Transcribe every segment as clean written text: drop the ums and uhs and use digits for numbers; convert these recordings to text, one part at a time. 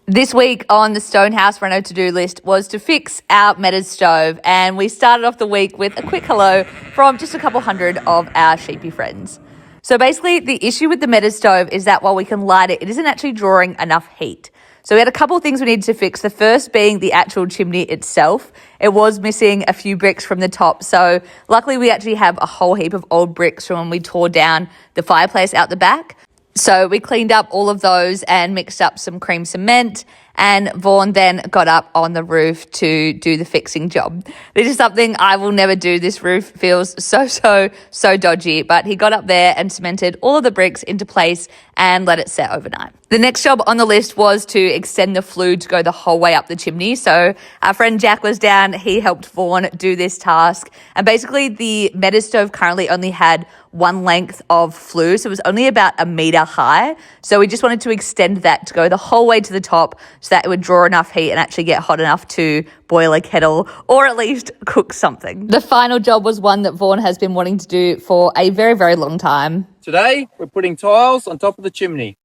This week on the Stonehouse Reno to-do list was to fix our Metas stove, and we started off the week with a quick hello from just a couple hundred of our sheepy friends. So basically, the issue with the Metas stove is that while we can light it, it isn't actually drawing enough heat. So we had a couple of things we needed to fix. The first being the actual chimney itself. It was missing a few bricks from the top. So luckily we actually have a whole heap of old bricks from when we tore down the fireplace out the back. So we cleaned up all of those and mixed up some cream cement, and Vaughn then got up on the roof to do the fixing job. This is something I will never do. This roof feels so dodgy, but he got up there and cemented all of the bricks into place and let it set overnight. The next job on the list was to extend the flue to go the whole way up the chimney. So our friend Jack was down. He helped Vaughn do this task. And basically the Metas stove currently only had one length of flue, so it was only about 1 meter high. So we just wanted to extend that to go the whole way to the top so that it would draw enough heat and actually get hot enough to boil a kettle or at least cook something. The final job was one that Vaughn has been wanting to do for a very long time. Today, we're putting tiles on top of the chimney.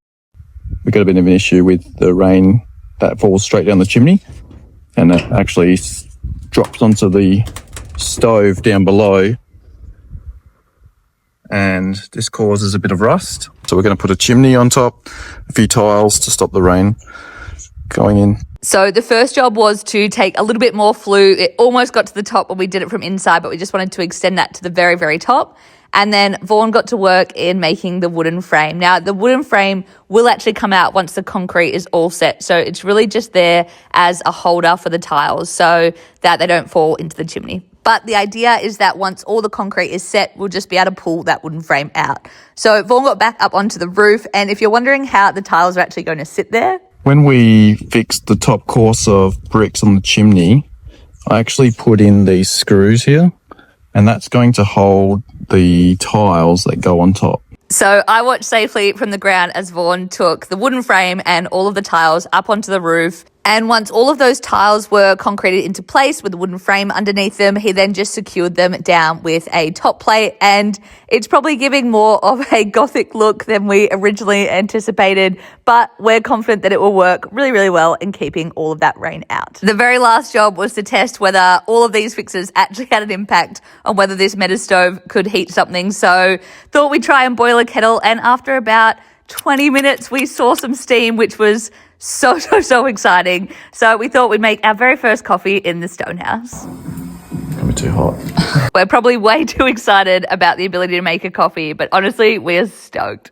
We've got a bit of an issue with the rain that falls straight down the chimney, and it actually drops onto the stove down below, and this causes a bit of rust. So we're going to put a chimney on top, a few tiles to stop the rain going in. So the first job was to take a little bit more flue. It almost got to the top when we did it from inside, but we just wanted to extend that to the very top. And then Vaughn got to work in making the wooden frame. Now, the wooden frame will actually come out once the concrete is all set. So it's really just there as a holder for the tiles so that they don't fall into the chimney. But the idea is that once all the concrete is set, we'll just be able to pull that wooden frame out. So Vaughn got back up onto the roof. And if you're wondering how the tiles are actually going to sit there, when we fixed the top course of bricks on the chimney, I actually put in these screws here, and that's going to hold the tiles that go on top. So I watched safely from the ground as Vaughn took the wooden frame and all of the tiles up onto the roof. And once all of those tiles were concreted into place with the wooden frame underneath them, he then just secured them down with a top plate. And it's probably giving more of a gothic look than we originally anticipated, but we're confident that it will work really well in keeping all of that rain out. The very last job was to test whether all of these fixes actually had an impact on whether this Metas stove could heat something. So thought we'd try and boil a kettle, and after about 20 minutes we saw some steam, which was so exciting. So we thought we'd make our very first coffee in the Stonehouse. Probably too hot. We're probably way too excited about the ability to make a coffee, but honestly, we're stoked.